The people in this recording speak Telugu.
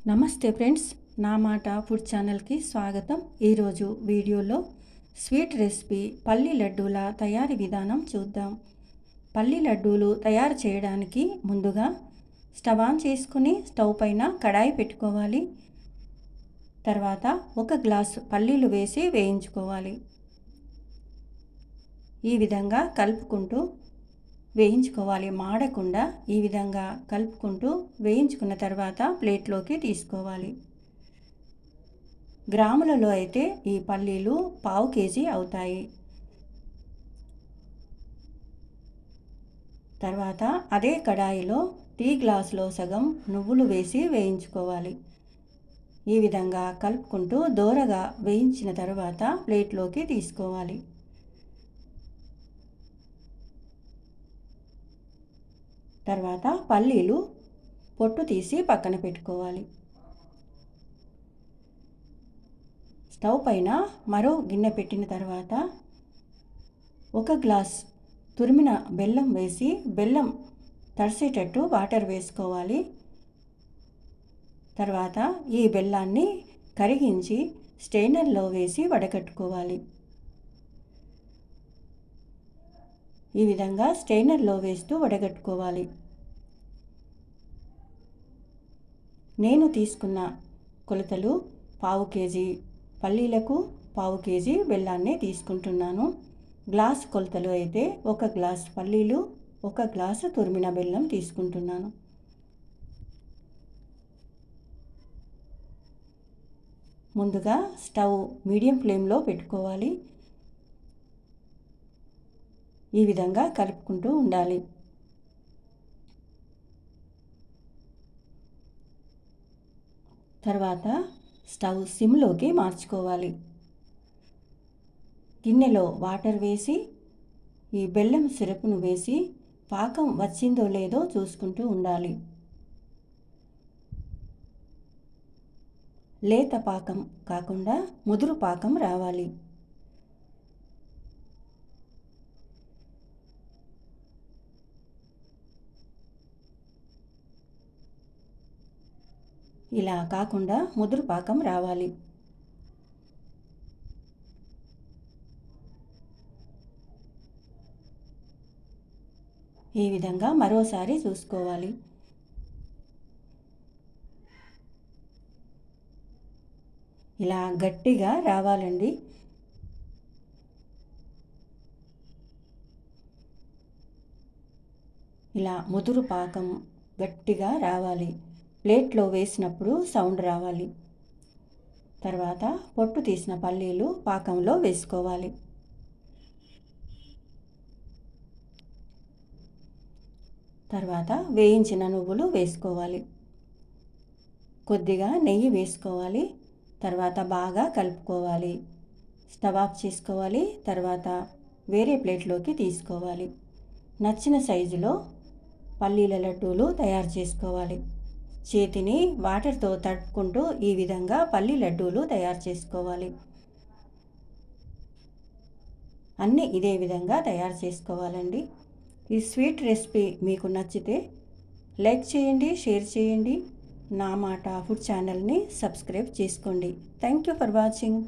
నమస్తే ఫ్రెండ్స్, నా మాట ఫుడ్ ఛానల్కి స్వాగతం. ఈరోజు వీడియోలో స్వీట్ రెసిపీ పల్లి లడ్డూల తయారీ విధానం చూద్దాం. పల్లి లడ్డూలు తయారు చేయడానికి ముందుగా స్టవ్ ఆన్ చేసుకుని స్టవ్ పైన కడాయి పెట్టుకోవాలి. తర్వాత 1 గ్లాసు పల్లీలు వేసి వేయించుకోవాలి. ఈ విధంగా కలుపుకుంటూ వేయించుకోవాలి. మాడకుండా ఈ విధంగా కలుపుకుంటూ వేయించుకున్న తర్వాత ప్లేట్లోకి తీసుకోవాలి. గ్రాములలో అయితే ఈ పల్లీలు 1/2 కేజీ అవుతాయి. తర్వాత అదే కడాయిలో టీ గ్లాసులో సగం నువ్వులు వేసి వేయించుకోవాలి. ఈ విధంగా కలుపుకుంటూ దోరగా వేయించిన తర్వాత ప్లేట్లోకి తీసుకోవాలి. తర్వాత పల్లీలు పొట్టు తీసి పక్కన పెట్టుకోవాలి. స్టవ్ పైన మరో గిన్నె పెట్టిన తర్వాత 1 గ్లాస్ తురిమిన బెల్లం వేసి బెల్లం తడిసేటట్టు వాటర్ వేసుకోవాలి. తర్వాత ఈ బెల్లాన్ని కరిగించి స్ట్రైనర్లో వేసి వడకట్టుకోవాలి. ఈ విధంగా స్ట్రైనర్లో వేస్తూ వడగట్టుకోవాలి. నేను తీసుకున్న కొలతలు 1/2 కేజీ పల్లీలకు 1/2 కేజీ బెల్లాన్ని తీసుకుంటున్నాను. గ్లాస్ కొలతలు అయితే 1 గ్లాస్ పల్లీలు 1 గ్లాసు తురిమిన బెల్లం తీసుకుంటున్నాను. ముందుగా స్టవ్ మీడియం ఫ్లేమ్లో పెట్టుకోవాలి. ఈ విధంగా కలుపుకుంటూ ఉండాలి. తర్వాత స్టవ్ సిమ్లోకి మార్చుకోవాలి. గిన్నెలో వాటర్ వేసి ఈ బెల్లం సిరప్ను వేసి పాకం వచ్చిందో లేదో చూసుకుంటూ ఉండాలి. లేత పాకం కాకుండా ముదురు పాకం రావాలి. ఇలా కాకుండా ముదురు పాకం రావాలి. ఈ విధంగా మరోసారి చూసుకోవాలి. ఇలా గట్టిగా రావాలండి. ఇలా ముదురు పాకం గట్టిగా రావాలి. ప్లేట్లో వేసినప్పుడు సౌండ్ రావాలి. తర్వాత పొట్టు తీసిన పల్లీలు పాకంలో వేసుకోవాలి. తర్వాత వేయించిన నువ్వులు వేసుకోవాలి. కొద్దిగా నెయ్యి వేసుకోవాలి. తర్వాత బాగా కలుపుకోవాలి. స్టవ్ ఆఫ్ చేసుకోవాలి. తర్వాత వేరే ప్లేట్లోకి తీసుకోవాలి. నచ్చిన సైజులో పల్లీల లడ్డూలు తయారు చేసుకోవాలి. చేతిని వాటర్తో తడుపుకుంటూ ఈ విధంగా పల్లి లడ్డూలు తయారు చేసుకోవాలి. అన్నీ ఇదే విధంగా తయారు చేసుకోవాలండి. ఈ స్వీట్ రెసిపీ మీకు నచ్చితే లైక్ చేయండి, షేర్ చేయండి. నా మాట ఫుడ్ ఛానల్ని సబ్స్క్రైబ్ చేసుకోండి. Thank you for watching.